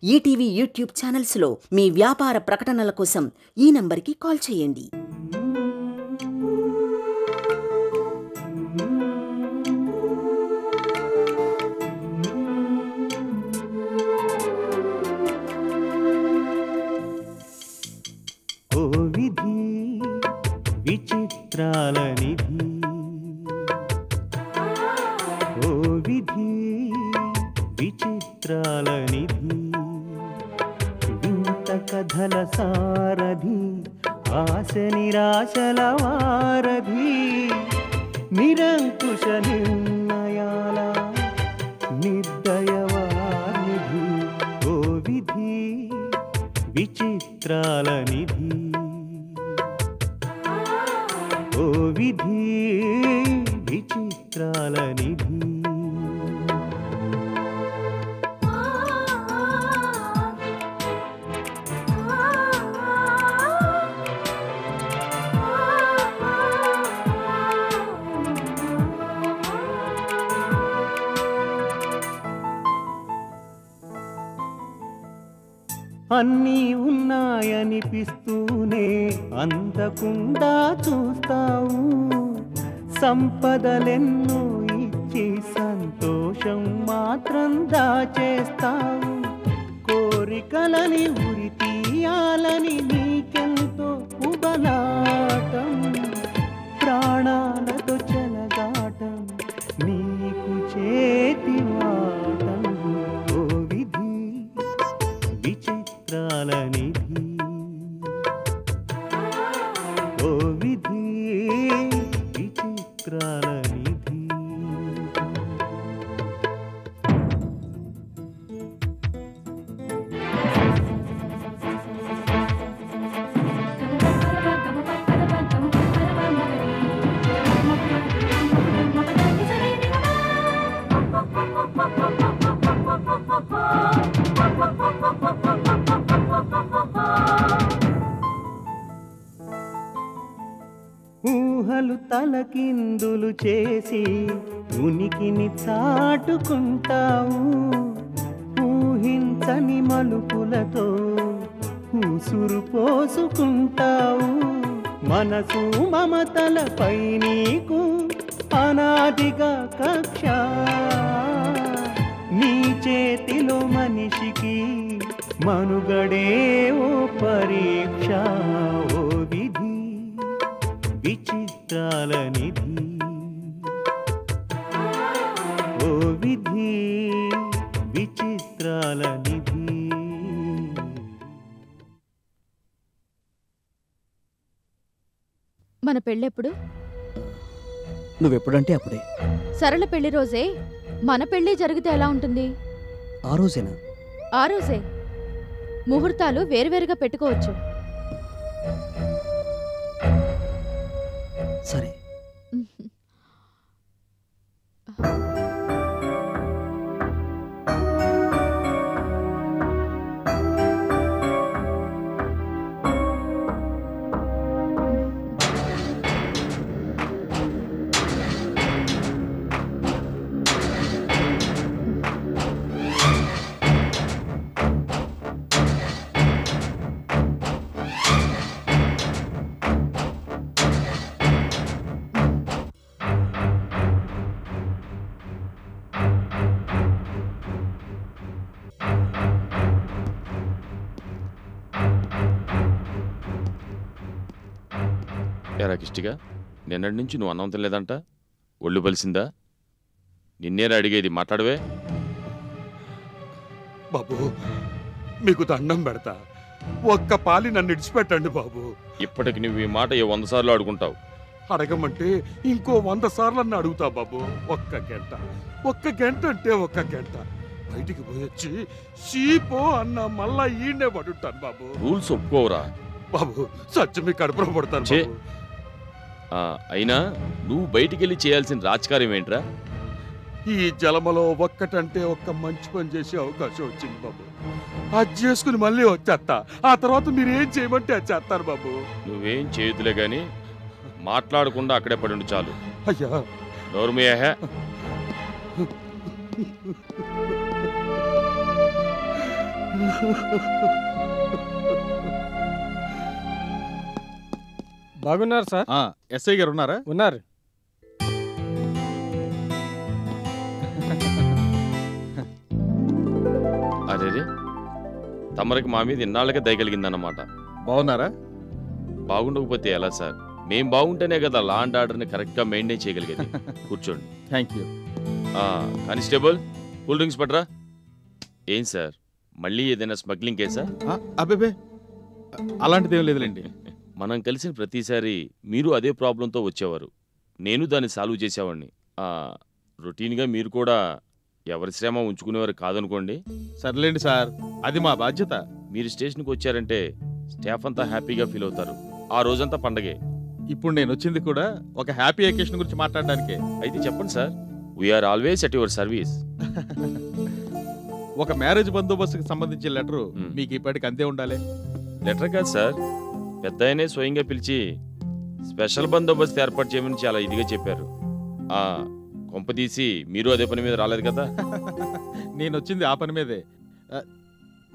ETV YouTube ఛానల్స్లో మీ వ్యాపార ప్రకటనల కోసం ఈ నంబర్కి కాల్ చేయండి. ఓ విధి విచిత్రాల నిధి, ఓ విధి విచిత్రాల నిధి, వింత కథల సారథి, ఆశ నిరాశల వారధి, నిరంకుశ నిర్ణయాల నిర్దయవానిధి, ఓ విధి విచిత్రాల నిధి, ఓ విధి విచిత్రాల నిధి. అన్నీ ఉన్నాయనిపిస్తూనే అందకుండా చూస్తావు, సంపదలెన్నో ఇచ్చి సంతోషం మాత్రం దాచేస్తావు, కోరికలని ఉరి తీయాలని నీకెంతో ఉబలాటం, ప్రాణాలతో చెలగాటం నీకు చేతివాటం, ఓ విధి విచిత్రాల నిధి, ఓ విధి విచిత్రాల నిధి. ఊహలు తలకిందులు చేసి ఉనికిని చాటుకుంటావు, ఊహించని మలుపులతో ఉసురు పోసుకుంటావు, మనసు మమతలపై నీకు అనాదిగా కక్ష, నీ చేతిలో మనిషికి మనుగడే ఓ పరీక్ష, ఓ విధి విచిత్రాల నిధి, ఓ విధి విచిత్రాల నిధి. మన పెళ్ళెప్పుడు? నువ్వెప్పుడంటే అప్పుడే. సరళ పెళ్లి రోజే మన పెళ్లి జరిగితే ఎలా ఉంటుంది? ఆ రోజేనా? ఆ రోజే. ముహూర్తాలు వేరువేరుగా పెట్టుకోవచ్చు. సరే. ఎరా కిష్టిగా, నిన్నటి నుంచి నువ్వు అన్నం తినలేదంట, ఒళ్ళు బలిసిందా? నిన్నేరా అడిగేది, మాట్లాడవే. బాబు మీకు దండం పెడతా, ఒక్క పాలి నన్ను ఇడిచిపెట్టండి బాబు. ఇప్పటికి నువ్వు ఈ మాట 100 సార్లు అడుగుంటావు. అడగమంటే ఇంకో 100 సార్లు అన్న అడుగుతా బాబు. ఒక్క గంట అంటే ఒక్క గంట బయటికి పోయొచ్చి షీపో అన్న మళ్ళా ఈయనే పడుంటాను బాబు. రూల్స్ ఒప్పుకోవరా బాబు? సత్యం మీ కడుపులో పడతాను. అయినా నువ్వు బయటికి వెళ్ళి చేయాల్సిన రాజకార్యం ఏంట్రా? ఈ జలమలో ఒక్కటంటే ఒక్క మంచి పని చేసే అవకాశం వచ్చింది బాబు. అది చేసుకుని మళ్ళీ వచ్చేస్తా. ఆ తర్వాత మీరేం చేయమంటే అది చేస్తాను బాబు. నువ్వేం చేయదులే గాని మాట్లాడకుండా అక్కడే పడి చాలు. అయ్యా బాగున్నారు సార్. ఎస్ఐ గారు ఉన్నారా? ఉన్నారు. అరే తమరికి మా మీద ఇన్నాళ్ళకే దయగలిగిందన్నమాట. బాగున్నారా? బాగుండకపోతే ఎలా సార్? మేం బాగుంటేనే కదా లా అండ్ ఆర్డర్ని కరెక్ట్గా మెయింటైన్ చేయగలిగేది. కూర్చోండి. Thank you. Constable, cool drinks పట్రా. ఏం సార్, మళ్ళీ ఏదైనా స్మగ్లింగ్ కేసా? అబ్బే అలాంటిదేం లేదులేండి. మనం కలిసిన ప్రతిసారి మీరు అదే ప్రాబ్లంతో వచ్చేవారు, నేను దాన్ని సాల్వ్ చేసేవాడిని. రొటీన్గా మీరు కూడా ఎవరి శ్రమ ఉంచుకునేవారు కాదనుకోండి. సర్లేండి సార్, అది మా బాధ్యత. మీరు స్టేషన్కి వచ్చారంటే స్టాఫ్ అంతా హ్యాపీగా ఫీల్ అవుతారు. ఆ రోజంతా పండగే. ఇప్పుడు నేను వచ్చింది కూడా ఒక హ్యాపీ అకేషన్ గురించి మాట్లాడడానికే. అయితే చెప్పండి sir, we're always at your service. ఒక మ్యారేజ్ బందోబస్తుకి సంబంధించిన లెటరు మీకు ఇప్పటికి అంతే ఉండాలి. లెటర్ కాదు సార్, పెద్ద ఆయనే స్వయంగా పిలిచి స్పెషల్ బందోబస్తు ఏర్పాటు చేయమని చాలా ఇదిగా చెప్పారు. కొంపదీసి మీరు అదే పని మీద రాలేదు కదా? నేను వచ్చింది ఆ పని మీదే.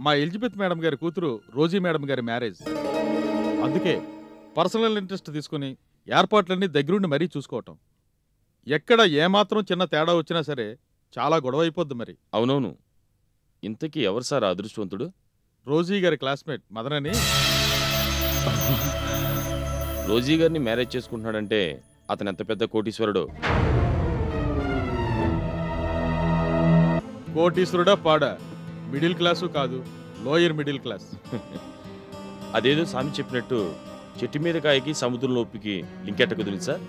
మా ఎలిజబెత్ మేడం గారి కూతురు రోజీ మేడం గారి మ్యారేజ్. అందుకే పర్సనల్ ఇంట్రెస్ట్ తీసుకుని ఏర్పాట్లన్నీ దగ్గరుండి మరీ చూసుకోవటం. ఎక్కడ ఏమాత్రం చిన్న తేడా వచ్చినా సరే చాలా గొడవ అయిపోద్ది మరి. అవునవును. ఇంతకీ ఎవరు సార్ ఆ అదృష్టవంతుడు? రోజీ గారి క్లాస్మేట్ మదన్ అని. రోజీ గారిని మ్యారేజ్ చేసుకుంటున్నాడంటే అతను ఎంత పెద్ద కోటీశ్వరుడు. కోటీశ్వరుడా పాడా? మిడిల్ క్లాసు కాదు, లోయర్ మిడిల్ క్లాస్. అదేదో స్వామి చెప్పినట్టు చెట్టు మీద కాయకి సముద్రం లోపుకి లింకెట్ట కుదిరింది సార్.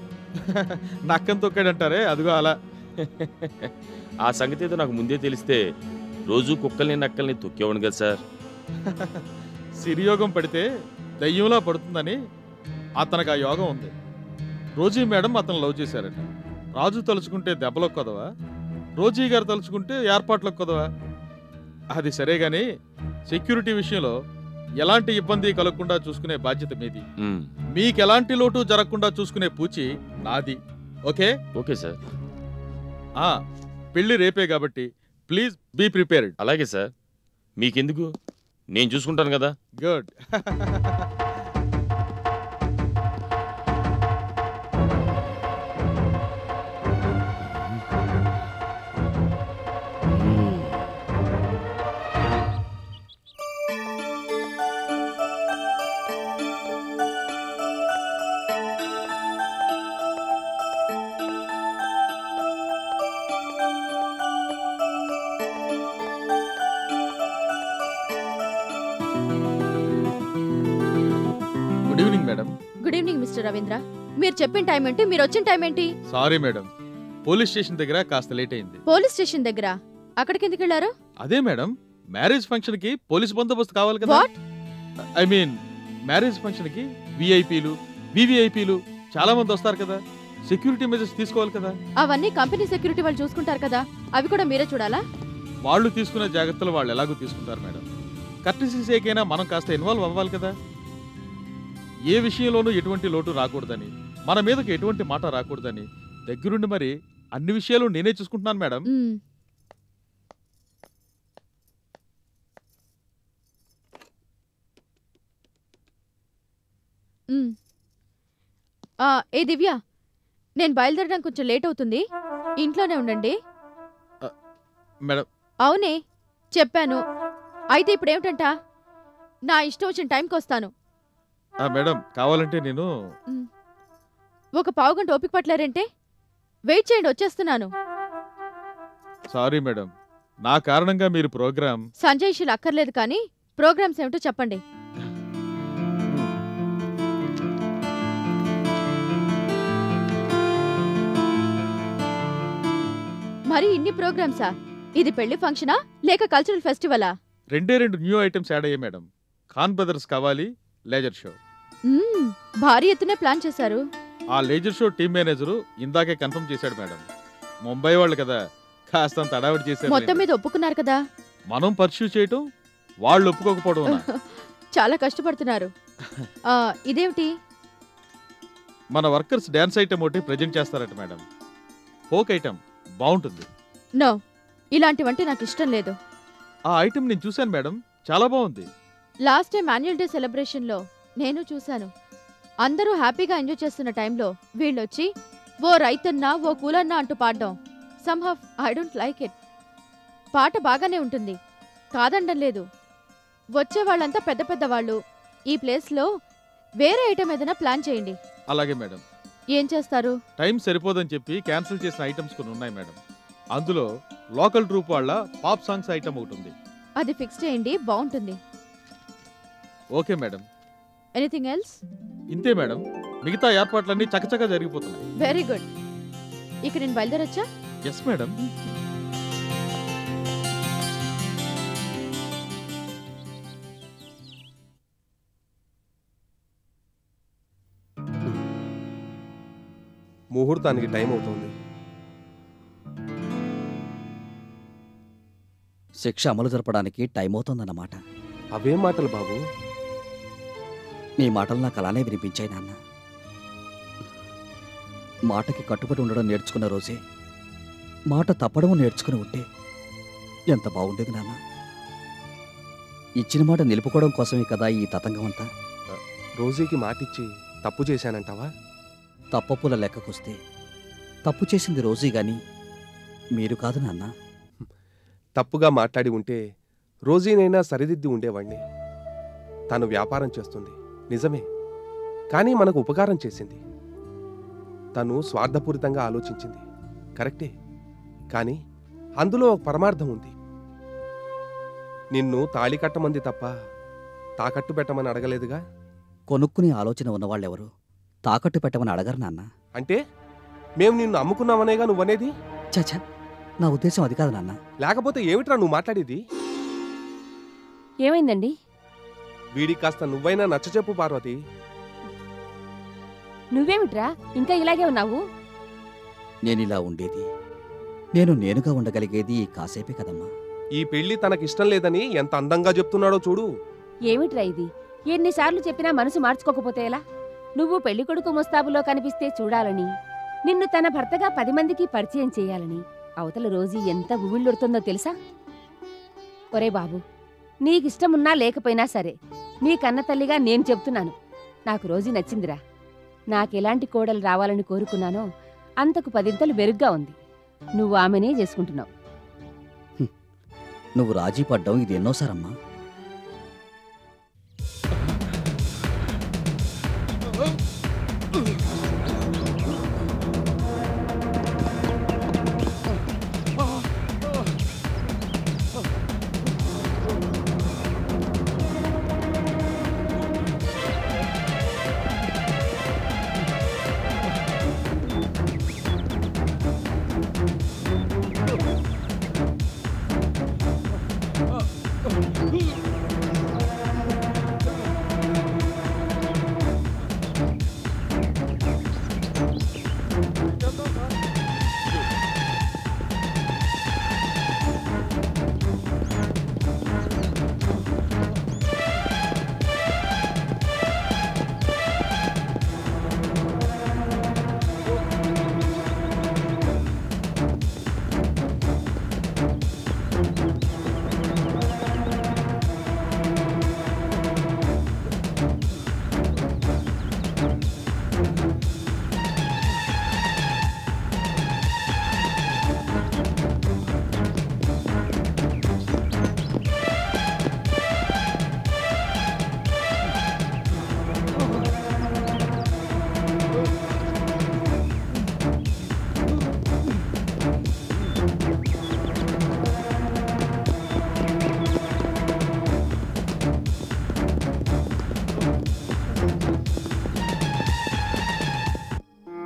నక్కని తొక్కాడంటారే, అదిగో అలా. ఆ సంగతి ఏదో నాకు ముందే తెలిస్తే రోజు కుక్కల్ని నక్కల్ని తొక్కేవాడు కదా సార్. సిరియోగం పడితే దయ్యంలా పడుతుందని అతనికి ఆ యోగం ఉంది. రోజీ మేడం అతను లవ్ చేశారట. రాజు తలుచుకుంటే దెబ్బలకు కొదవా, రోజీ గారు తలుచుకుంటే ఏర్పాట్లకు కొదవా? అది సరే గాని సెక్యూరిటీ విషయంలో ఎలాంటి ఇబ్బంది కలగకుండా చూసుకునే బాధ్యత మీది. మీకెలాంటి లోటు జరగకుండా చూసుకునే పూచి నాది. ఓకే? Okay sir. పెళ్లి రేపే కాబట్టి ప్లీజ్ బీ ప్రిపేర్డ్. అలాగే సార్, మీకెందుకు, నేను చూసుకుంటాను కదా. Good. Good evening madam. Good evening mister Ravindra. మీరు చెప్పిన టైం ఏంటి, మీరు వచ్చిన టైం ఏంటి? సారీ మేడం, పోలీస్ స్టేషన్ దగ్గర కాస్త లేట్ అయింది. పోలీస్ స్టేషన్ దగ్గర? అక్కడికి ఎందుకు వెళ్ళారు? అదే మేడం, మ్యారేజ్ ఫంక్షన్ కి పోలీస్ బందోబస్తు కావాలి కదా. ఐ మీన్ మ్యారేజ్ ఫంక్షన్ కి విఐపీలు వివిఐపీలు చాలా మంది వస్తారు కదా, సెక్యూరిటీ మెజర్స్ తీసుకోవాలి కదా. అవన్నీ కంపెనీ సెక్యూరిటీ వాళ్ళు చూసుకుంటారు కదా, అవి కూడా మీరే చూడాలా? వాళ్ళు తీసుకునే జాగ్రత్తలు వాళ్ళు ఎలాగో తీసుకుంటారు మేడం. కర్టసీ సేకైనా మనం కాస్త ఇన్వాల్వ్ అవ్వాలి కదా. ఏ విషయంలోనూ ఎటువంటి లోటు రాకూడదని, మన మీదకి ఎటువంటి మాట రాకూడదని దగ్గరుండి మరి అన్ని విషయాలు నేనే చూసుకుంటున్నాను మేడం. ఏ దివ్య, నేను బయలుదేరడానికి కొంచెం లేట్ అవుతుంది, ఇంట్లోనే ఉండండి. మేడం. అవునే చెప్పాను. అయితే ఇప్పుడు ఏమిటంట, నా ఇష్టం వచ్చిన టైంకి వస్తాను. మేడం కావాలంటే నేను ఒక పావుగంట ఓపిక పట్టలేరంటే వెయిట్ చేయండి, వచ్చేస్తున్నాను. సారీ మేడం, నా కారణంగా మీరు ప్రోగ్రామ్. సంజయ్షులు అక్కర్లేదు కానీ ప్రోగ్రామ్స్ ఏమిటో చెప్పండి. మరి ఇన్ని ప్రోగ్రామ్సా? ఇది పెళ్లి ఫంక్షనా లేక కల్చరల్ ఫెస్టివలా? రెండే 2 న్యూ ఐటమ్స్ యాడ్ అయ్యాయి మేడం. ఖాన్ బ్రదర్స్ కావాలి లేజర్ షో. భారీ ఎత్తునే ప్లాన్ చేశారు. ఆ లేజర్ షో టీమ్ మేనేజరు ఇందాకే కన్ఫర్మ్ చేశాడు మేడం. ముంబై వాళ్ళు కదా, కాస్తంత అడావిడి చేశారు. మొత్తం మీద ఒప్పుకున్నారు కదా. మనం పర్స్యూ చేయటం, వాళ్ళు ఒప్పుకోకపోవడం. చాలా కష్టపడుతున్నారు. ఇదేమిటి? మన వర్కర్స్ డాన్స్ ఐటమ్ ఒకటి ప్రెజెంట్ చేస్తారట మేడం. ఫోక్ ఐటమ్ బాగుంటుంది. నో, ఇలాంటివంటే నాకు ఇష్టం లేదు. ఆ ఐటమ్ నేను చూశాను మేడం, చాలా బాగుంది. లాస్ట్ టైం యాన్యువల్ డే సెలబ్రేషన్లో నేను చూశాను. అందరూ హ్యాపీగా ఎంజాయ్ చేస్తున్న టైంలో వీళ్ళొచ్చి ఓ రైతన్నా ఓ కూలన్నా అంటూ పాడడం సమ్హవ్ ఐ డోంట్ లైక్ ఇట్. పాట బాగానే ఉంటుంది, కాదండం లేదు. వచ్చే వాళ్ళంతా పెద్ద పెద్ద వాళ్ళు. ఈ ప్లేస్లో వేరే ఐటమ్ ఏదైనా ప్లాన్ చేయండి. అలాగే మేడం. ఏం చేస్తారు? టైం సరిపోదని చెప్పి క్యాన్సిల్ చేసిన ఐటమ్స్ కొన్ని ఉన్నాయి మేడం. అందులో లోకల్ ట్రూప్ వాళ్ళ పాప్ సాంగ్స్ ఐటమ్ ఒకటి ఉంది. అది ఫిక్స్ చేయండి, బాగుంటుంది. Okay madam. Anything else? ఇంతే మేడం, మిగతా ఏర్పాట్లన్నీ చకచకా జరిగిపోతున్నాయి. Very good. ఇక నేను బయలుదేరొచ్చా? Yes madam. ముహూర్తానికి టైం అవుతుంది. శిక్ష అమలు జరపడానికి టైం అవుతుందన్నమాట. అవేం మాటలు బాబు? నీ మాటలు నాకు అలానే వినిపించాయి నాన్న. మాటకి కట్టుబడి ఉండడం నేర్చుకున్న రోజే మాట తప్పడం నేర్చుకుని ఉంటే ఎంత బాగుండేది నాన్న. ఇచ్చిన మాట నిలుపుకోవడం కోసమే కదా ఈ తతంగం అంతా. రోజీకి మాటిచ్చి తప్పు చేశానంటావా? తప్పప్పుల లెక్కకొస్తే తప్పు చేసింది రోజీ గాని మీరు కాదు నాన్న. తప్పుగా మాట్లాడి ఉంటే రోజీనైనా సరిదిద్ది ఉండేవాణ్ణి. తను వ్యాపారం చేస్తుంది నిజమే, కానీ మనకు ఉపకారం చేసింది. తను స్వార్థపూరితంగా ఆలోచించింది కరెక్టే, కానీ అందులో ఒక పరమార్థం ఉంది. నిన్ను తాళి కట్టమంది తప్ప తాకట్టు పెట్టమని అడగలేదుగా. కొనుక్కునే ఆలోచన ఉన్నవాళ్ళెవరు తాకట్టు పెట్టమని అడగరు నాన్న. అంటే మేము నిన్ను అమ్ముకున్నామనేగా నువ్వనేది? చచ్చా, నా ఉద్దేశం అది కాదు నాన్న. లేకపోతే ఏమిట్రా నువ్వు మాట్లాడేది? ఏమైందండి? వీడికి కాస్త నువ్వైనా నచ్చచెప్పు పార్వతి. నువ్వేమిట్రా ఇంకా ఇలాగే ఉన్నావు? నేనిలా ఉండేది, నేనుగా ఉండగలిగేది ఈ కాసేపే కదమ్మా. ఈ పెళ్లి తనకిష్టం లేదని ఎంత అందంగా చెప్తున్నాడో చూడు. ఏమిట్రా ఇది? ఎన్నిసార్లు చెప్పినా మనసు మార్చుకోకపోతే ఎలా? నువ్వు పెళ్లి కొడుకు ముస్తాబులో కనిపిస్తే చూడాలని, నిన్ను తన భర్తగా 10 మందికి పరిచయం చేయాలని అవతల రోజీ ఎంత ఉవ్విళ్ళుడుతుందో తెలుసా? ఒరే బాబు, నీకిష్టమున్నా లేకపోయినా సరే నీ కన్న తల్లిగా నేను చెప్తున్నాను, నాకు రోజీ నచ్చిందిరా. నాకెలాంటి కోడలు రావాలని కోరుకున్నానో అంతకు 10 మెరుగ్గా ఉంది. నువ్వు ఆమెనే చేసుకుంటున్నావు. నువ్వు రాజీ పడ్డం ఇది ఎన్నోసారమ్మా.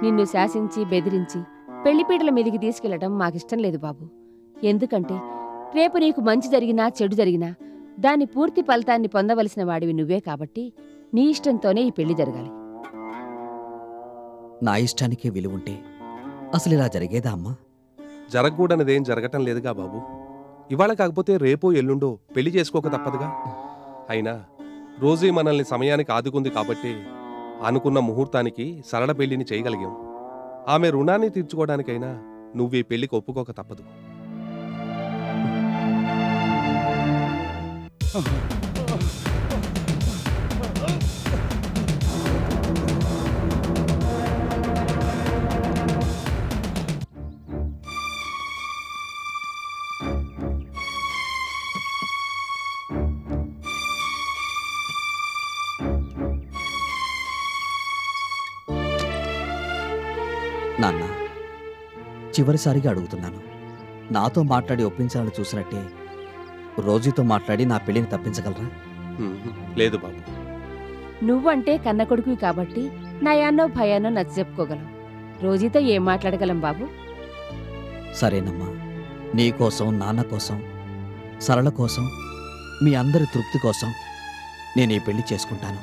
నిన్ను శాసించి బెదిరించి పెళ్లిపీటల మీదికి తీసుకెళ్లడం మాకిష్టం లేదు బాబు. ఎందుకంటే రేపు నీకు మంచి జరిగినా చెడు జరిగినా దాని పూర్తి ఫలితాన్ని పొందవలసిన వాడివి నువ్వే కాబట్టి నీ ఇష్టంతోనే ఈ పెళ్లి జరగాలి. నా ఇష్టానికే విలువుంటే అసలు ఇలా జరిగేదా అమ్మా? జరగకూడనిదేం జరగటం లేదుగా బాబు. ఇవాళ కాకపోతే రేపో ఎల్లుండో పెళ్లి చేసుకోక తప్పదుగా. అయినా రోజీ మనల్ని సమయానికి ఆదుకుంది కాబట్టే అనుకున్న ముహూర్తానికి సరళ పెళ్లిని చేయగలిగాం. ఆమె రుణాన్ని తీర్చుకోవడానికైనా నువ్వు ఈ పెళ్లికి ఒప్పుకోక తప్పదు. నాన్న, చివరిసారిగా అడుగుతున్నాను. నాతో మాట్లాడి ఒప్పించాలని చూసినట్టే రోజుతో మాట్లాడి నా పెళ్లిని తప్పించగలరా? లేదు బాబు. నువ్వంటే కన్న కొడుకువి కాబట్టి నయాన్నో భయాన్నో నచ్చ చెప్పుకోగలం. రోజుతో ఏం మాట్లాడగలం బాబు? సరేనమ్మా, నీకోసం, నాన్న కోసం, సరళ కోసం, మీ అందరి తృప్తి కోసం నేను ఈ పెళ్లి చేసుకుంటాను.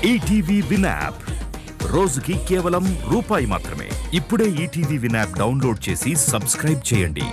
ఈటీవీ విన్ యాప్ రోజుకి కేవలం రూపాయి మాత్రమే. ఇప్పుడే ఈటీవీ విన్ యాప్ డౌన్లోడ్ చేసి సబ్స్క్రైబ్ చేయండి.